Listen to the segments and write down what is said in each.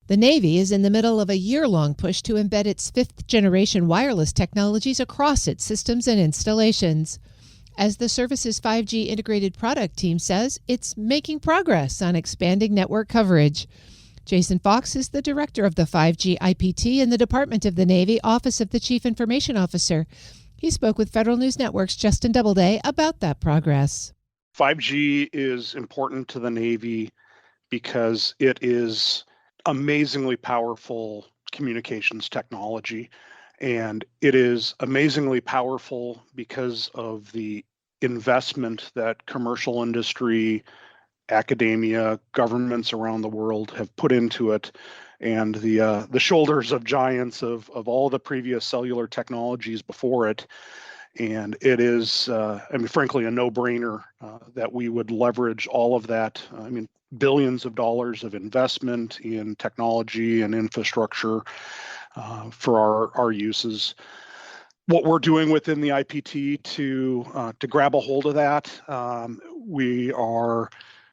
The Navy is in the middle of a year-long push to embed its fifth-generation wireless technologies across its systems and installations. As the service's 5G integrated product team says, it's making progress on expanding network coverage. Jason Fox is the director of the 5G IPT in the Department of the Navy Office of the Chief Information Officer. He spoke with Federal News Network's Justin Doubleday about that progress. 5G is important to the Navy because it is amazingly powerful communications technology. And it is amazingly powerful because of the investment that commercial industry, academia, governments around the world have put into it, and the shoulders of giants of all the previous cellular technologies before it. And it is, frankly, a no-brainer that we would leverage all of that. Billions of dollars of investment in technology and infrastructure for our uses. What we're doing within the IPT to grab a hold of that, we are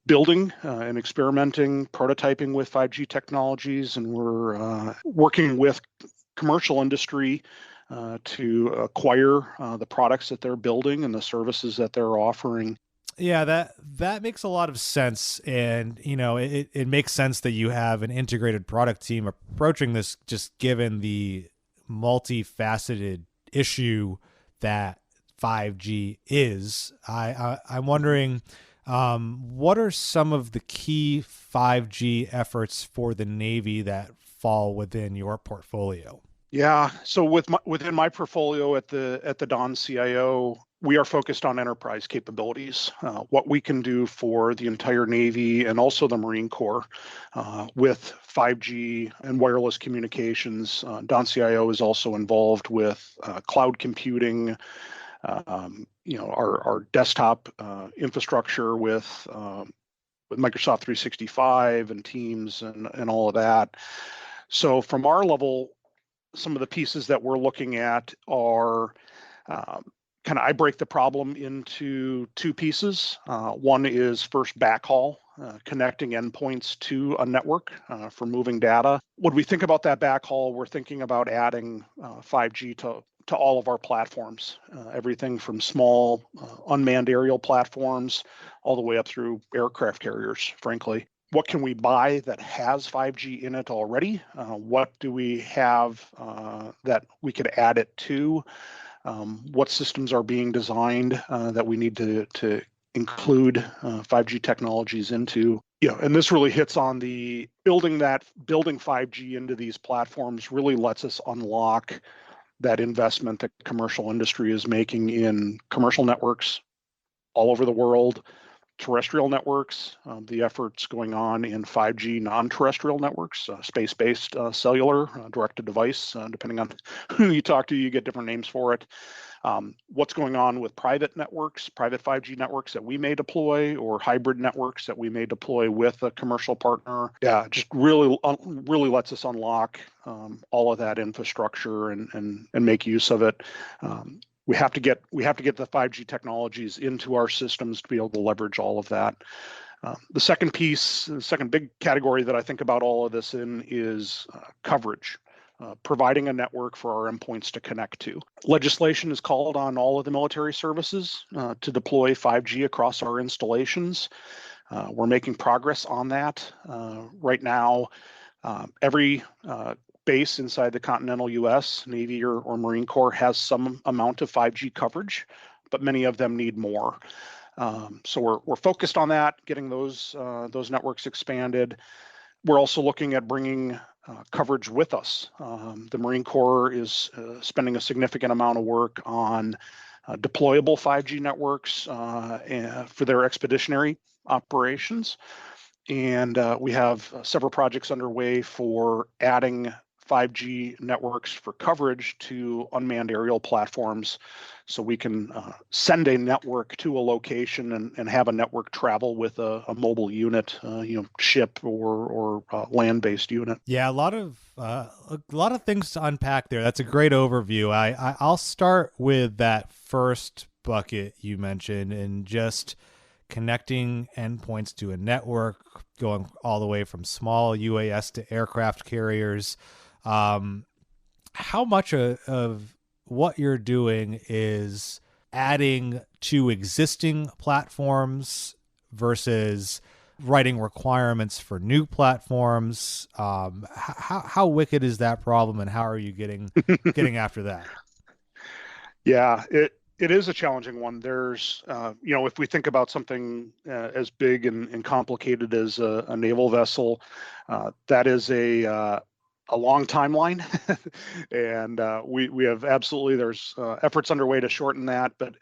building and experimenting, prototyping with 5G technologies, and we're working with commercial industry to acquire the products that they're building and the services that they're offering. Yeah, that makes a lot of sense. And, it makes sense that you have an integrated product team approaching this, just given the multifaceted issue that 5G is. I'm wondering, what are some of the key 5G efforts for the Navy that fall within your portfolio? Yeah, so within my portfolio at the Don CIO, we are focused on enterprise capabilities, what we can do for the entire Navy and also the Marine Corps with 5G and wireless communications. Don CIO is also involved with cloud computing, our desktop infrastructure with Microsoft 365 and Teams and all of that. So from our level, some of the pieces that we're looking at are I break the problem into two pieces. One is first backhaul, connecting endpoints to a network for moving data. When we think about that backhaul, we're thinking about adding 5G to all of our platforms, everything from small unmanned aerial platforms all the way up through aircraft carriers, frankly. What can we buy that has 5G in it already? What do we have that we could add it to? What systems are being designed that we need to include 5G technologies into? And this really hits on the building 5G into these platforms really lets us unlock that investment that commercial industry is making in commercial networks all over the world, terrestrial networks, the efforts going on in 5G non-terrestrial networks, space-based cellular, direct-to-device, depending on who you talk to, you get different names for it. What's going on with private networks, private 5G networks that we may deploy, or hybrid networks that we may deploy with a commercial partner. Yeah, just really lets us unlock all of that infrastructure and make use of it. We have to get the 5G technologies into our systems to be able to leverage all of that. The second big category that I think about all of this in is coverage, providing a network for our endpoints to connect to. Legislation is called on all of the military services to deploy 5G across our installations. We're making progress on that. Right now, every base inside the continental U.S., Navy or Marine Corps has some amount of 5G coverage, but many of them need more. So we're focused on that, getting those networks expanded. We're also looking at bringing coverage with us. The Marine Corps is spending a significant amount of work on deployable 5G networks for their expeditionary operations. And we have several projects underway for adding 5G networks for coverage to unmanned aerial platforms, so we can send a network to a location and have a network travel with a mobile unit, ship or land-based unit. Yeah, a lot of things to unpack there. That's a great overview. I'll start with that first bucket you mentioned and just connecting endpoints to a network, going all the way from small UAS to aircraft carriers. How much of what you're doing is adding to existing platforms versus writing requirements for new platforms? How wicked is that problem, and how are you getting after that? Yeah, it is a challenging one. There's, if we think about something as big and complicated as a naval vessel, that is a long timeline, and we have absolutely, there's efforts underway to shorten that, but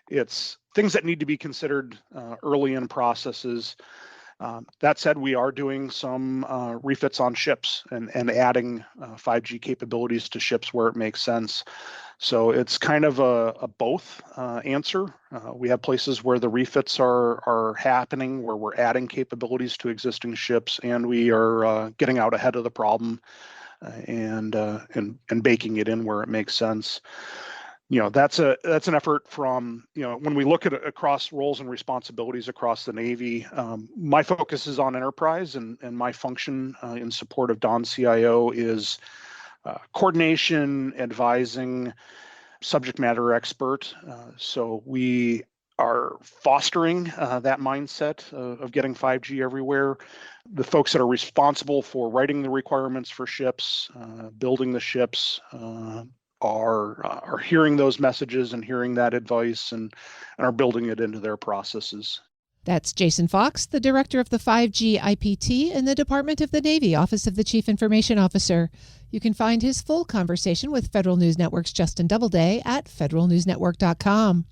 it's things that need to be considered early in processes. That said, we are doing some refits on ships and adding 5G capabilities to ships where it makes sense. So it's kind of a both answer. We have places where the refits are happening, where we're adding capabilities to existing ships, and we are getting out ahead of the problem and baking it in where it makes sense. That's an effort from, when we look at across roles and responsibilities across the Navy. My focus is on enterprise, and my function in support of Don CIO is coordination, advising, subject matter expert. So we are fostering that mindset of getting 5G everywhere. The folks that are responsible for writing the requirements for ships, building the ships, are hearing those messages and hearing that advice and are building it into their processes. That's Jason Fox, the director of the 5G IPT in the Department of the Navy, Office of the Chief Information Officer. You can find his full conversation with Federal News Network's Justin Doubleday at federalnewsnetwork.com.